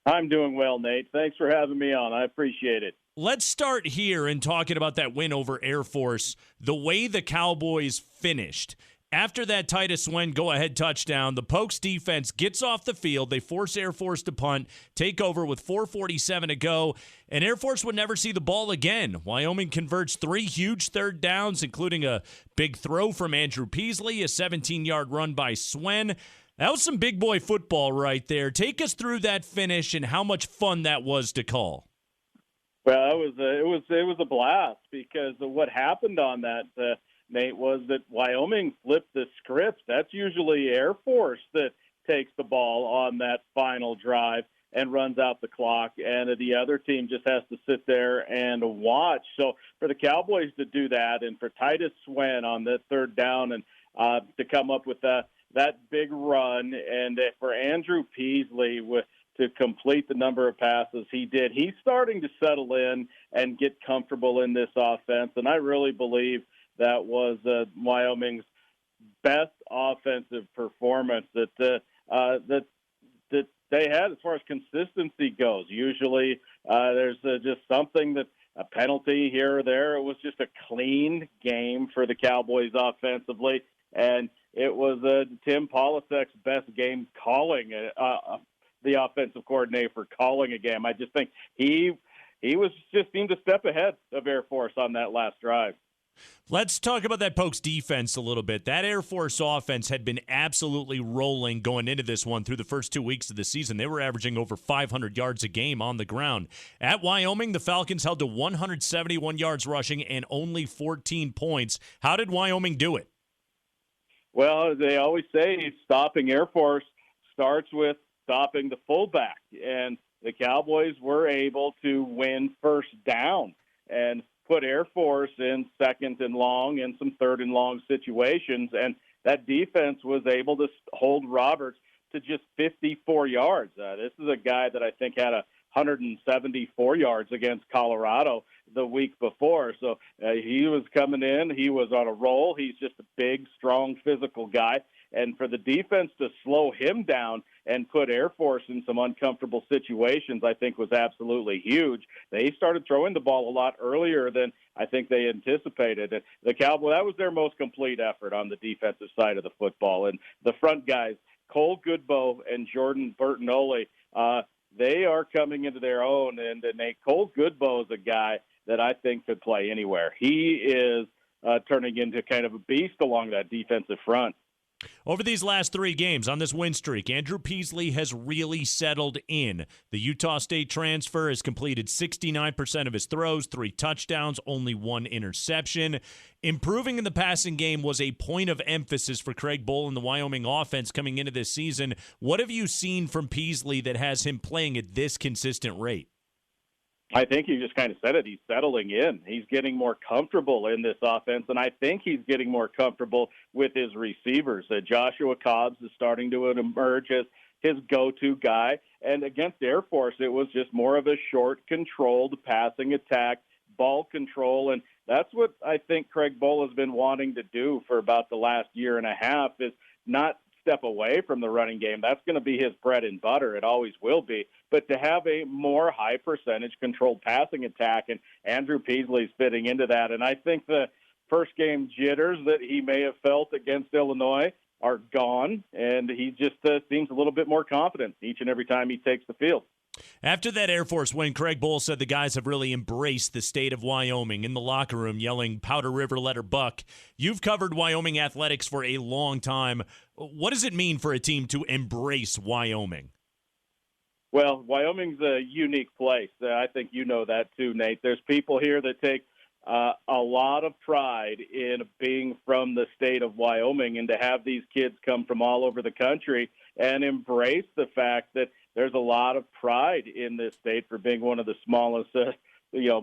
I'm doing well, Nate. Thanks for having me on. I appreciate it. Let's start here in talking about that win over Air Force, the way the Cowboys finished. After that Titus Swen go-ahead touchdown, the Pokes defense gets off the field. They force Air Force to punt, take over with 4:47 to go, and Air Force would never see the ball again. Wyoming converts 3 huge third downs, including a big throw from Andrew Peasley, a 17-yard run by Swen. That was some big boy football right there. Take us through that finish and how much fun that was to call. Well, it was a blast because of what happened on that, Nate, was that Wyoming flipped the script. That's usually Air Force that takes the ball on that final drive and runs out the clock, and the other team just has to sit there and watch. So for the Cowboys to do that, and for Titus Swen on the third down and to come up with that big run, and for Andrew Peasley to complete the number of passes he did, he's starting to settle in and get comfortable in this offense, and I really believe that was Wyoming's best offensive performance that they had as far as consistency goes. Usually there's just something that a penalty here or there. It was just a clean game for the Cowboys offensively, and it was Tim Polisek's best game calling, the offensive coordinator for calling a game. I just think he seemed a step ahead of Air Force on that last drive. Let's talk about that Pokes defense a little bit. That Air Force offense had been absolutely rolling going into this one through the first 2 weeks of the season. They were averaging over 500 yards a game on the ground. At Wyoming, the Falcons held to 171 yards rushing and only 14 points. How did Wyoming do it? Well, they always say stopping Air Force starts with stopping the fullback, and the Cowboys were able to win first down and put Air Force in second and long and some third and long situations, and that defense was able to hold Roberts to just 54 yards. This is a guy that I think had 174 yards against Colorado the week before. So he was coming in. He was on a roll. He's just a big, strong, physical guy. And for the defense to slow him down and put Air Force in some uncomfortable situations, I think was absolutely huge. They started throwing the ball a lot earlier than I think they anticipated. And the Cowboys, that was their most complete effort on the defensive side of the football. And the front guys, Cole Goodbow and Jordan Bertinoli, they are coming into their own. And Cole Goodbow is a guy that I think could play anywhere. He is turning into kind of a beast along that defensive front. Over these last 3 games on this win streak, Andrew Peasley has really settled in. The Utah State transfer has completed 69% of his throws, 3 touchdowns, only 1 interception. Improving in the passing game was a point of emphasis for Craig Bull and the Wyoming offense coming into this season. What have you seen from Peasley that has him playing at this consistent rate? I think you just kind of said it. He's settling in. He's getting more comfortable in this offense, and I think he's getting more comfortable with his receivers. Joshua Cobbs is starting to emerge as his go-to guy, and against Air Force, it was just more of a short, controlled passing attack, ball control, and that's what I think Craig Bull has been wanting to do for about the last year and a half, is not step away from the running game. That's going to be his bread and butter. It always will be. But to have a more high percentage controlled passing attack, and Andrew Peasley's fitting into that. And I think the first game jitters that he may have felt against Illinois are gone, and he just seems a little bit more confident each and every time he takes the field. After that Air Force win, Craig Bull said the guys have really embraced the state of Wyoming in the locker room, yelling Powder River let her buck. You've covered Wyoming athletics for a long time. What does it mean for a team to embrace Wyoming? Well, Wyoming's a unique place. I think you know that too, Nate. There's people here that take a lot of pride in being from the state of Wyoming, and to have these kids come from all over the country and embrace the fact that there's a lot of pride in this state for being one of the smallest,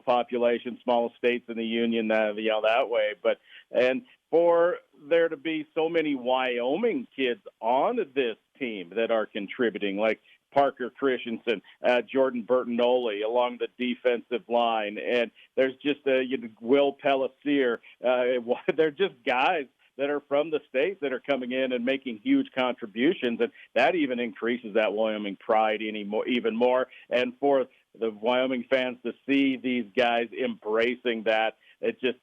population, smallest states in the union, that way. And for there to be so many Wyoming kids on this team that are contributing, like Parker Christensen, Jordan Bertinoli along the defensive line, and there's just Will Pellissier. They're just guys that are from the state that are coming in and making huge contributions, and that even increases that Wyoming pride even more. And for the Wyoming fans to see these guys embracing that, it just,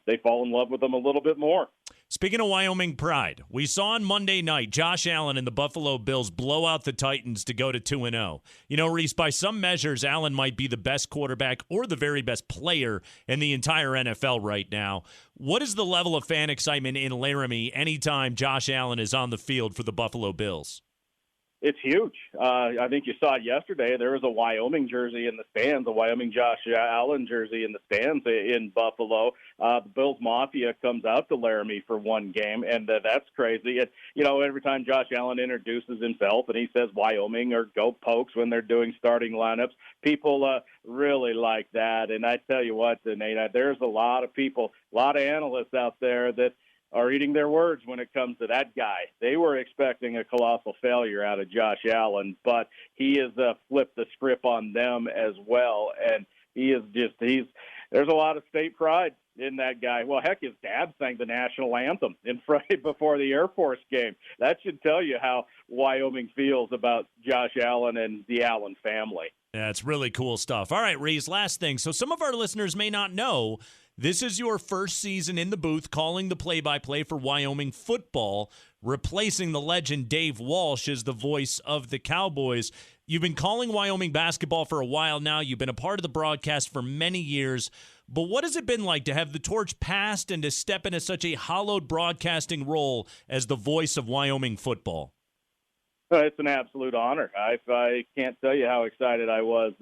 they fall in love with them a little bit more. Speaking of Wyoming pride, we saw on Monday night Josh Allen and the Buffalo Bills blow out the Titans to go to 2-0. Reese, by some measures, Allen might be the best quarterback or the very best player in the entire NFL right now. What is the level of fan excitement in Laramie anytime Josh Allen is on the field for the Buffalo Bills? It's huge. I think you saw it yesterday. There was a Wyoming jersey in the stands, a Wyoming Josh Allen jersey in the stands in Buffalo. The Bills Mafia comes out to Laramie for one game, and that's crazy. Every time Josh Allen introduces himself and he says Wyoming or Go Pokes when they're doing starting lineups, people really like that. And I tell you what, Nate, there's a lot of people, a lot of analysts out there that are eating their words when it comes to that guy. They were expecting a colossal failure out of Josh Allen, but he has flipped the script on them as well. And there's a lot of state pride in that guy. Well, heck, his dad sang the national anthem in Friday before the Air Force game. That should tell you how Wyoming feels about Josh Allen and the Allen family. Yeah, it's really cool stuff. All right, Reese, last thing. So some of our listeners may not know, this is your first season in the booth calling the play-by-play for Wyoming football, replacing the legend Dave Walsh as the voice of the Cowboys. You've been calling Wyoming basketball for a while now. You've been a part of the broadcast for many years. But what has it been like to have the torch passed and to step into such a hallowed broadcasting role as the voice of Wyoming football? It's an absolute honor. I can't tell you how excited I was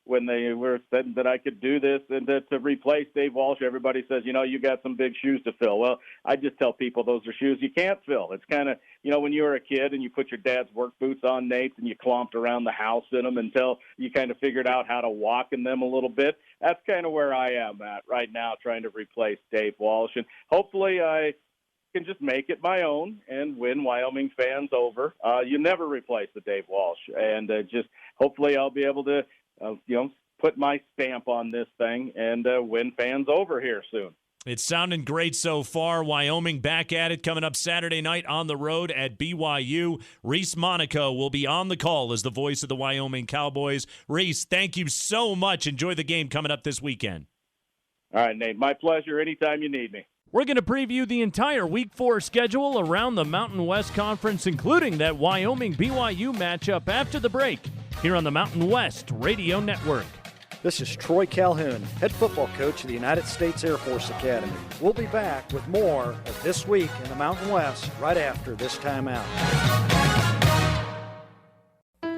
when they were said that I could do this and to replace Dave Walsh. Everybody says, you got some big shoes to fill. Well, I just tell people those are shoes you can't fill. It's kind of, when you were a kid and you put your dad's work boots on, Nate, and you clomped around the house in them until you kind of figured out how to walk in them a little bit. That's kind of where I am at right now, trying to replace Dave Walsh. And hopefully I can just make it my own and win Wyoming fans over. You never replace the Dave Walsh, and just hopefully I'll be able to, put my stamp on this thing and win fans over here soon. It's sounding great so far. Wyoming back at it coming up Saturday night on the road at BYU. Reese Monaco will be on the call as the voice of the Wyoming Cowboys. Reese, thank you so much. Enjoy the game coming up this weekend. All right, Nate. My pleasure. Anytime you need me. We're going to preview the entire Week 4 schedule around the Mountain West Conference, including that Wyoming-BYU matchup after the break, here on the Mountain West Radio Network. This is Troy Calhoun, head football coach of the United States Air Force Academy. We'll be back with more of This Week in the Mountain West right after this timeout.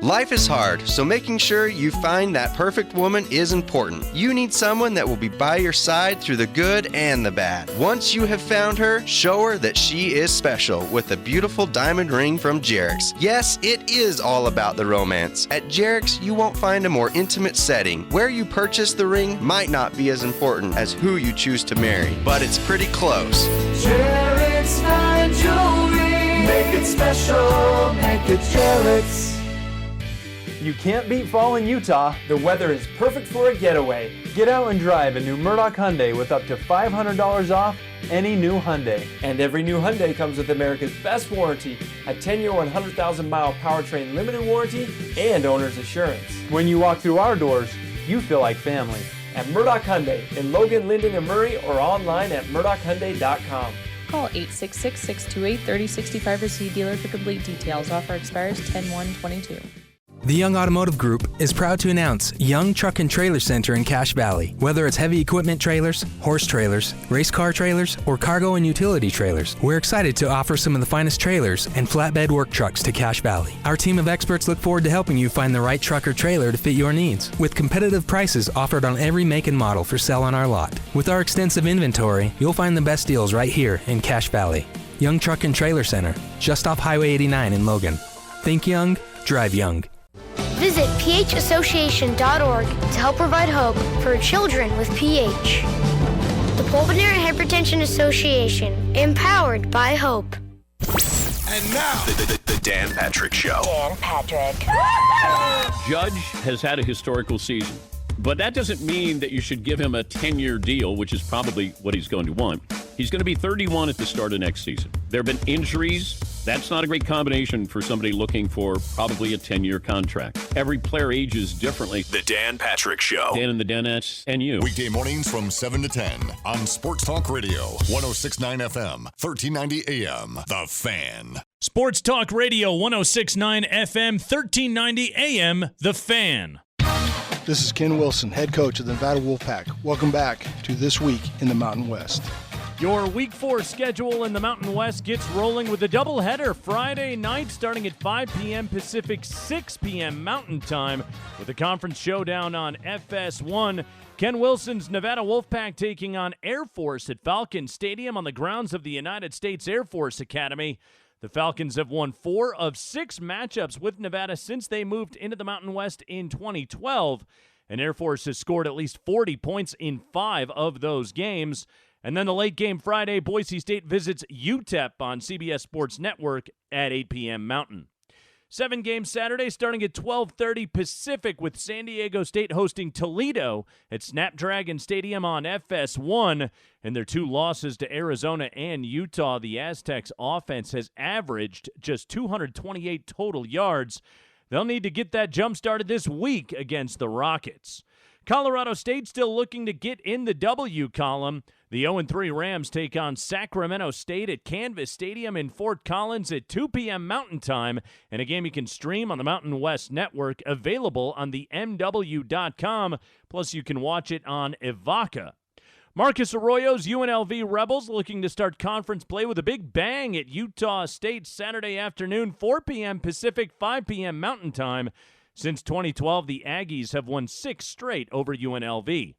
Life is hard, so making sure you find that perfect woman is important. You need someone that will be by your side through the good and the bad. Once you have found her, show her that she is special with a beautiful diamond ring from Jerix. Yes, it is all about the romance. At Jerix, you won't find a more intimate setting. Where you purchase the ring might not be as important as who you choose to marry, but it's pretty close. Jerix Fine Jewelry. Make it special, make it Jerix. You can't beat fall in Utah. The weather is perfect for a getaway. Get out and drive a new Murdoch Hyundai with up to $500 off any new Hyundai. And every new Hyundai comes with America's best warranty, a 10-year, 100,000-mile powertrain limited warranty, and owner's assurance. When you walk through our doors, you feel like family. At Murdoch Hyundai in Logan, Linden, and Murray, or online at murdochhyundai.com. Call 866-628-3065 to see dealer for complete details. Offer expires 10/1/22. The Young Automotive Group is proud to announce Young Truck and Trailer Center in Cache Valley. Whether it's heavy equipment trailers, horse trailers, race car trailers, or cargo and utility trailers, we're excited to offer some of the finest trailers and flatbed work trucks to Cache Valley. Our team of experts look forward to helping you find the right truck or trailer to fit your needs, with competitive prices offered on every make and model for sale on our lot. With our extensive inventory, you'll find the best deals right here in Cache Valley. Young Truck and Trailer Center, just off Highway 89 in Logan. Think young, drive young. Visit phassociation.org to help provide hope for children with PH. The Pulmonary Hypertension Association, empowered by hope. And now, the Dan Patrick Show. Dan Patrick. Judge has had a historical season, but that doesn't mean that you should give him a 10-year deal, which is probably what he's going to want. He's going to be 31 at the start of next season. There have been injuries. That's not a great combination for somebody looking for probably a 10-year contract. Every player ages differently. The Dan Patrick Show. Dan and the Danettes and you. Weekday mornings from 7 to 10 on Sports Talk Radio, 106.9 FM, 1390 AM. The Fan. Sports Talk Radio, 106.9 FM, 1390 AM. The Fan. This is Ken Wilson, head coach of the Nevada Wolfpack. Welcome back to This Week in the Mountain West. Your Week 4 schedule in the Mountain West gets rolling with a doubleheader Friday night starting at 5 p.m. Pacific, 6 p.m. Mountain Time with a conference showdown on FS1. Ken Wilson's Nevada Wolfpack taking on Air Force at Falcon Stadium on the grounds of the United States Air Force Academy. The Falcons have won 4 of 6 matchups with Nevada since they moved into the Mountain West in 2012, and Air Force has scored at least 40 points in 5 of those games. And then the late game Friday, Boise State visits UTEP on CBS Sports Network at 8 p.m. Mountain. 7 games Saturday starting at 12:30 Pacific with San Diego State hosting Toledo at Snapdragon Stadium on FS1. In their 2 losses to Arizona and Utah, the Aztecs offense has averaged just 228 total yards. They'll need to get that jump started this week against the Rockets. Colorado State still looking to get in the W column. The 0-3 Rams take on Sacramento State at Canvas Stadium in Fort Collins at 2 p.m. Mountain Time, and a game you can stream on the Mountain West Network, available on the MW.com, plus you can watch it on Evoca. Marcus Arroyo's UNLV Rebels looking to start conference play with a big bang at Utah State Saturday afternoon, 4 p.m. Pacific, 5 p.m. Mountain Time. Since 2012, the Aggies have won 6 straight over UNLV.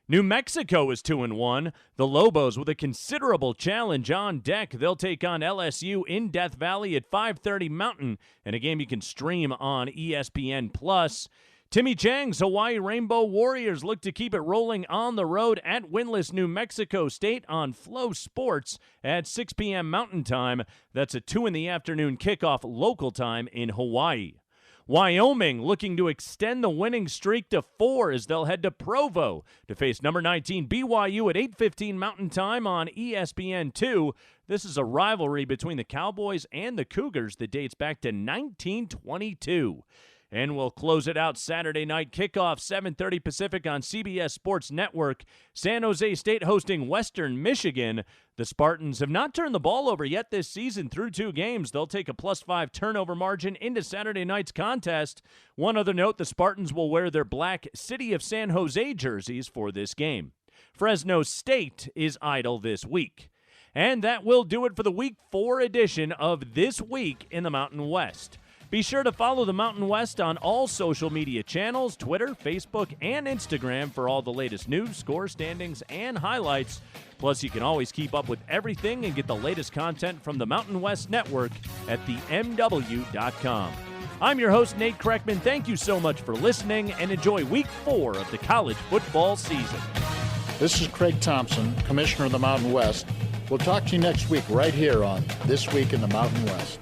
New Mexico is 2-1. The Lobos with a considerable challenge on deck. They'll take on LSU in Death Valley at 5:30 Mountain, and a game you can stream on ESPN+. Timmy Chang's Hawaii Rainbow Warriors look to keep it rolling on the road at winless New Mexico State on Flow Sports at 6 p.m. Mountain Time. That's a 2 p.m. kickoff local time in Hawaii. Wyoming looking to extend the winning streak to 4 as they'll head to Provo to face number 19 BYU at 8:15 Mountain Time on ESPN2. This is a rivalry between the Cowboys and the Cougars that dates back to 1922. And we'll close it out Saturday night kickoff, 7:30 Pacific on CBS Sports Network. San Jose State hosting Western Michigan. The Spartans have not turned the ball over yet this season through 2 games. They'll take a +5 turnover margin into Saturday night's contest. One other note, the Spartans will wear their black City of San Jose jerseys for this game. Fresno State is idle this week. And that will do it for the Week 4 edition of This Week in the Mountain West. Be sure to follow the Mountain West on all social media channels, Twitter, Facebook, and Instagram for all the latest news, score standings, and highlights. Plus, you can always keep up with everything and get the latest content from the Mountain West Network at the MW.com. I'm your host, Nate Kreckman. Thank you so much for listening, and enjoy Week 4 of the college football season. This is Craig Thompson, Commissioner of the Mountain West. We'll talk to you next week right here on This Week in the Mountain West.